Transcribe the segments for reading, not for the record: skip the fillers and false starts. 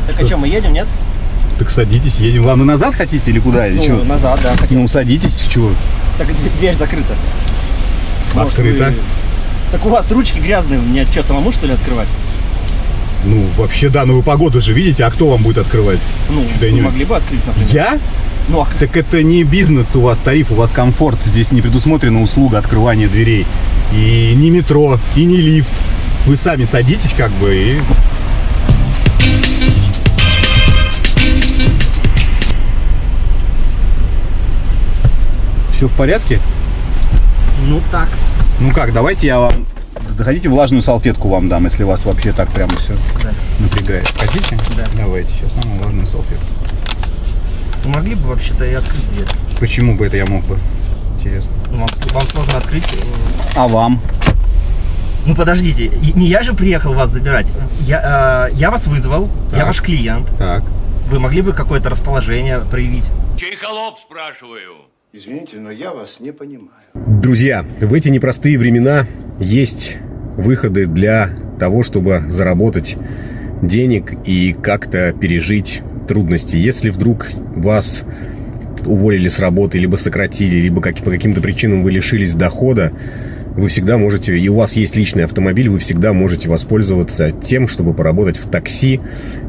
Так что? А что, мы едем, нет? Так садитесь, едем. Вам и назад хотите или куда? Или что? Назад, да. Ну, садитесь, чего? Так дверь закрыта. Открыта. Так у вас ручки грязные, мне что, самому что ли открывать? Ну, вообще, да, но вы погоду же видите, а кто вам будет открывать? Ну, вы могли бы открыть, например. Я? Ну, Так это не бизнес у вас, тариф, у вас комфорт. Здесь не предусмотрена услуга открывания дверей. И не метро, и не лифт. Вы сами садитесь как бы и... Все в порядке? Ну так. Ну как, давайте я вам... Хотите, влажную салфетку вам дам, если вас вообще так прямо все напрягает. Хотите? Да. Давайте, сейчас вам влажную салфетку. Вы могли бы вообще-то и открыть дверь? Почему бы это я мог бы? Интересно. Ну, вам сложно открыть. А вам? Ну подождите, не я же приехал вас забирать. Я вас вызвал, так. Я ваш клиент. Так. Вы могли бы какое-то расположение проявить? Чей холоп, спрашиваю? Извините, но я вас не понимаю. Друзья, в эти непростые времена есть выходы для того, чтобы заработать денег и как-то пережить трудности. Если вдруг вас уволили с работы, либо сократили, либо по каким-то причинам вы лишились дохода, вы всегда можете, и у вас есть личный автомобиль, вы всегда можете воспользоваться тем, чтобы поработать в такси,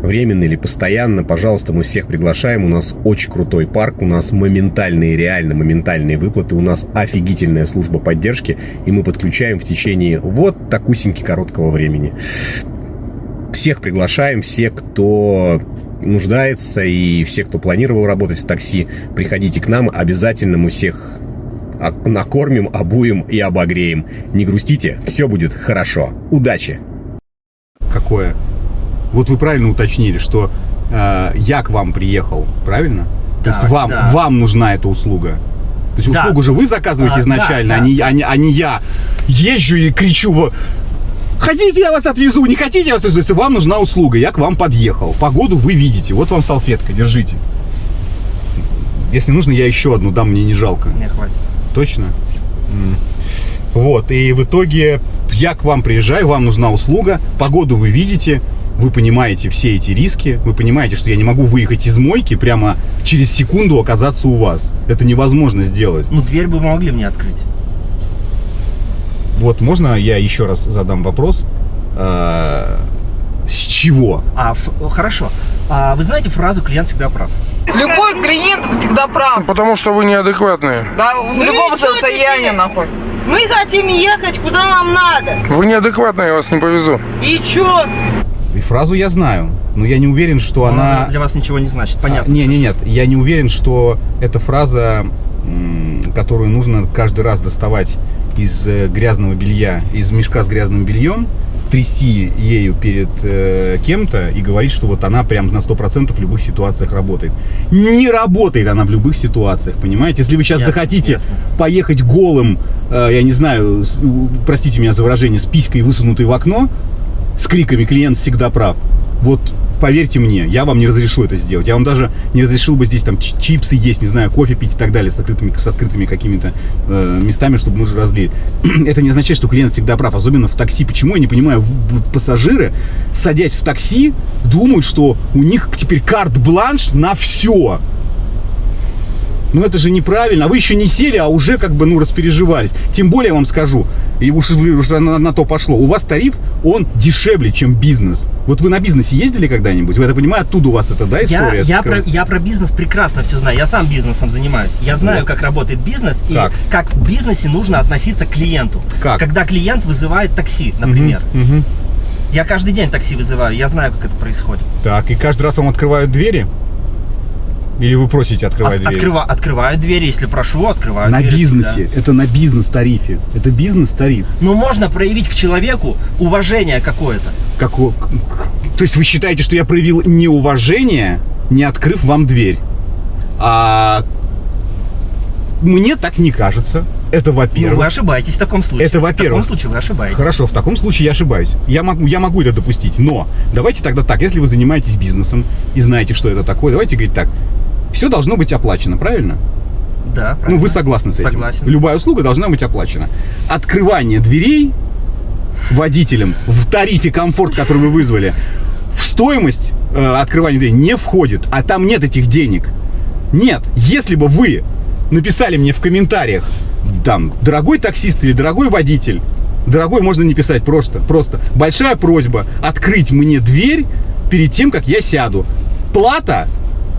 временно или постоянно. Пожалуйста, мы всех приглашаем. У нас очень крутой парк, у нас реально моментальные выплаты, у нас офигительная служба поддержки, и мы подключаем в течение вот такусеньки короткого времени. Всех приглашаем, все, кто нуждается, и все, кто планировал работать в такси, приходите к нам, обязательно мы всех накормим, обуем и обогреем. Не грустите, все будет хорошо. Удачи! Какое? Вот вы правильно уточнили, что я к вам приехал, правильно? Так, то есть вам нужна эта услуга. То есть услугу же вы заказываете изначально, а не я езжу и кричу: хотите, я вас отвезу, не хотите, я вас отвезу. Если вам нужна услуга, я к вам подъехал. Погоду вы видите, вот вам салфетка, держите. Если нужно, я еще одну дам, мне не жалко. Мне хватит. Точно? Вот, и в итоге я к вам приезжаю, вам нужна услуга, погоду вы видите, вы понимаете все эти риски, вы понимаете, что я не могу выехать из мойки прямо через секунду оказаться у вас. Это невозможно сделать. Ну, дверь бы вы могли мне открыть. Вот, можно я еще раз задам вопрос? С чего? Хорошо. Вы знаете фразу «клиент всегда прав»? Любой клиент всегда прав. Потому что вы неадекватные. Да, в любом состоянии, нахуй. Мы хотим ехать, куда нам надо. Вы неадекватные, я вас не повезу. И чё? И фразу я знаю, но я не уверен, что она... для вас ничего не значит, понятно. Нет, я не уверен, что эта фраза, которую нужно каждый раз доставать из грязного белья, из мешка с грязным бельем, трясти ею перед кем-то и говорить, что вот она прям на 100% в любых ситуациях работает. Не работает она в любых ситуациях, понимаете? Если вы сейчас захотите поехать голым, я не знаю, простите меня за выражение, с писькой, высунутой в окно, с криками «клиент всегда прав», вот поверьте мне, я вам не разрешу это сделать. Я вам даже не разрешил бы здесь там чипсы есть, не знаю, кофе пить и так далее, с открытыми какими-то местами, чтобы мы же разлили. Это не означает, что клиент всегда прав, особенно в такси. Почему, я не понимаю, пассажиры, садясь в такси, думают, что у них теперь карт-бланш на все. Ну это же неправильно, а вы еще не сели, а уже как бы, распереживались. Тем более я вам скажу, и уж на то пошло, у вас тариф, он дешевле, чем бизнес. Вот вы на бизнесе ездили когда-нибудь? Вы это понимаете, оттуда у вас эта, да, история? Я про бизнес прекрасно все знаю, я сам бизнесом занимаюсь. Я знаю, как работает бизнес и как в бизнесе нужно относиться к клиенту. Когда клиент вызывает такси, например. Я каждый день такси вызываю, я знаю, как это происходит. Так, и каждый раз вам открывают двери? Или вы просите открывать двери? Открываю двери, если прошу, открываю двери. На бизнесе, да. Это на бизнес-тарифе. Это бизнес-тариф. Но можно проявить к человеку уважение какое-то. То есть вы считаете, что я проявил неуважение, не открыв вам дверь? Мне так не кажется. Это во-первых. Ну, вы ошибаетесь в таком случае. Это во-первых. В таком случае вы ошибаетесь. Хорошо, в таком случае я ошибаюсь. Я могу это допустить. Но давайте тогда так. Если вы занимаетесь бизнесом и знаете, что это такое, давайте говорить так. Все должно быть оплачено, правильно? Да, правильно. Ну, вы согласны с этим? Согласен. Любая услуга должна быть оплачена. Открывание дверей водителям в тарифе комфорт, который вы вызвали, в стоимость открывания двери не входит, а там нет этих денег. Нет, если бы вы написали мне в комментариях, там, дорогой таксист или дорогой водитель, дорогой можно не писать, просто большая просьба открыть мне дверь перед тем, как я сяду. Плата,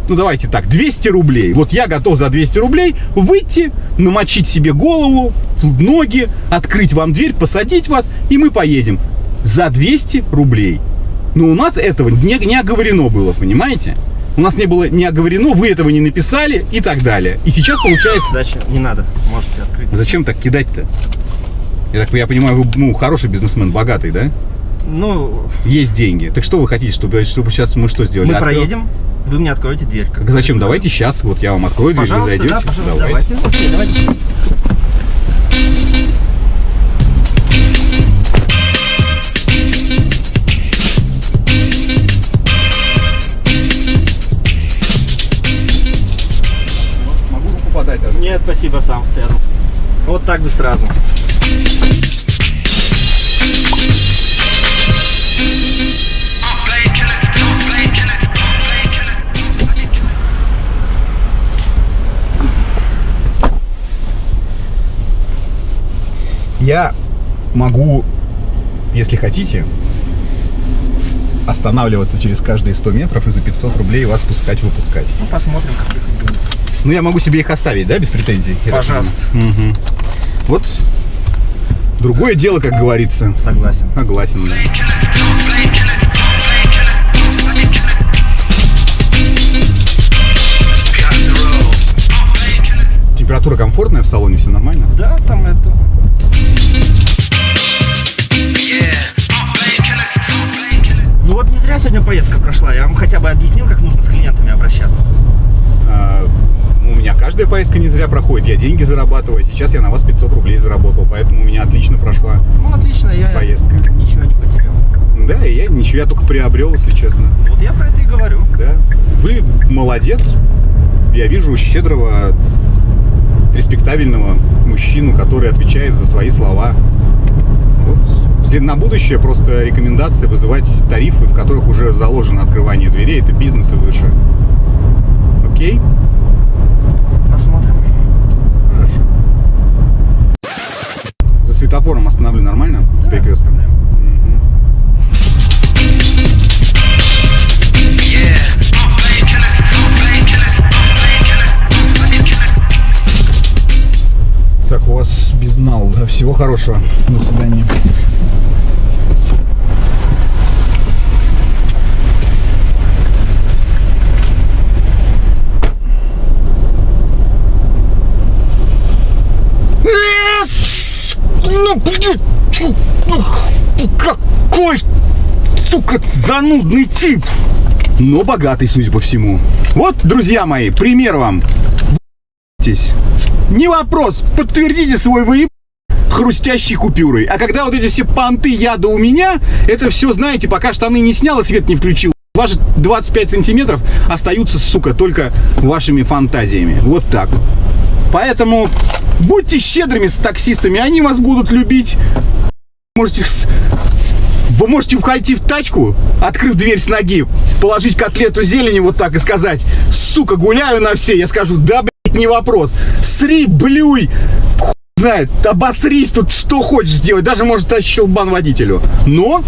ну давайте так, 200 рублей. Вот я готов за 200 рублей выйти, намочить себе голову, ноги, открыть вам дверь, посадить вас, и мы поедем. За 200 рублей. Но у нас этого не оговорено было, понимаете? У нас не было не оговорено, вы этого не написали и так далее. И сейчас получается... Дальше не надо, можете открыть. Зачем так кидать-то? Я понимаю, вы хороший бизнесмен, богатый, да? Ну... Есть деньги. Так что вы хотите, чтобы сейчас мы что сделали? Мы проедем, вы мне откроете дверь. Так зачем? Давайте сейчас, вот я вам открою дверь, вы зайдете. Да, пожалуйста, давайте. Окей, давайте. Могу руку подать даже? Нет, спасибо, сам сяду. Вот так бы сразу. Я могу, если хотите, останавливаться через каждые 100 метров и за 500 рублей вас пускать-выпускать. Ну, посмотрим, как их будет. Ну, я могу себе их оставить, да, без претензий? Пожалуйста. Угу. Вот другое дело, как говорится. Согласен. Согласен, да. Температура комфортная в салоне, все нормально? Да, самое то. Ну вот не зря сегодня поездка прошла. Я вам хотя бы объяснил, как нужно с клиентами обращаться. У меня каждая поездка не зря проходит. Я деньги зарабатываю. Сейчас я на вас 500 рублей заработал. Поэтому у меня отлично прошла поездка. Ничего не потерял. Да, и я только приобрел, если честно. Вот я про это и говорю. Да. Вы молодец. Я вижу щедрого, респектабельного мужчину, который отвечает за свои слова. Вот. На будущее просто рекомендация вызывать тарифы, в которых уже заложено открывание дверей. Это бизнес и выше. Окей? Посмотрим. Хорошо. За светофором остановлю нормально? Да, Перекресток. без проблем. Так, у вас безнал, да? Всего хорошего. До свидания. Какой, сука, занудный тип! Но богатый, судя по всему. Вот, друзья мои, пример вам. Не вопрос, подтвердите свой выеб хрустящей купюрой. А когда вот эти все понты яда у меня, это все, знаете, пока штаны не снял и свет не включил, ваши 25 сантиметров остаются, сука, только вашими фантазиями. Вот так. Поэтому будьте щедрыми с таксистами, они вас будут любить. Вы можете войти в тачку, открыв дверь с ноги, положить котлету зелени вот так и сказать: сука, гуляю на все. Я скажу: да, блядь, не вопрос. Сри, блюй, хуй знает, обосрись тут, что хочешь сделать. Даже может дать щелбан водителю. Но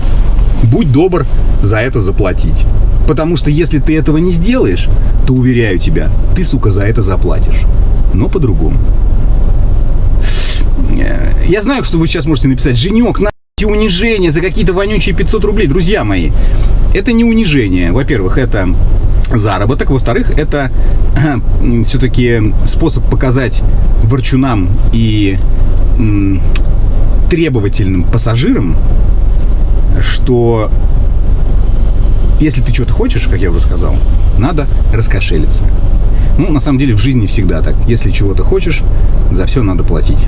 будь добр за это заплатить. Потому что если ты этого не сделаешь, то, уверяю тебя, ты, сука, за это заплатишь. Но по-другому. Я знаю, что вы сейчас можете написать: Женек, на унижение за какие-то вонючие 500 рублей. Друзья мои, это не унижение. Во-первых, это заработок. Во-вторых, это все-таки способ показать ворчунам и требовательным пассажирам, что если ты что-то хочешь, как я уже сказал, надо раскошелиться. Ну, на самом деле, в жизни всегда так. Если чего-то хочешь, за все надо платить.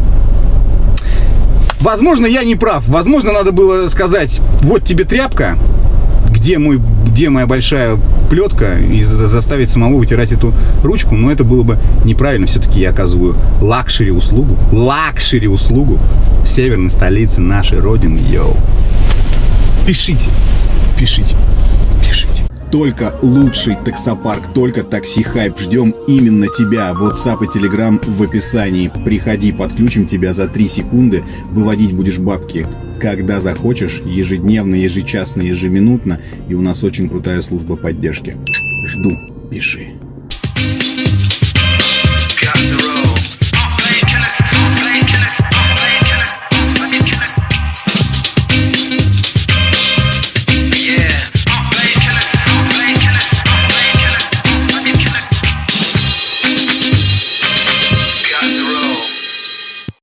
Возможно, я не прав. Возможно, надо было сказать: вот тебе тряпка, где моя большая плетка, и заставить самого вытирать эту ручку. Но это было бы неправильно. Все-таки я оказываю лакшери-услугу в северной столице нашей родины. Йоу. Пишите. пишите. Только лучший таксопарк, только Такси Хайп. Ждем именно тебя. WhatsApp и Telegram в описании. Приходи, подключим тебя за 3 секунды. Выводить будешь бабки, когда захочешь, ежедневно, ежечасно, ежеминутно. И у нас очень крутая служба поддержки. Жду, пиши.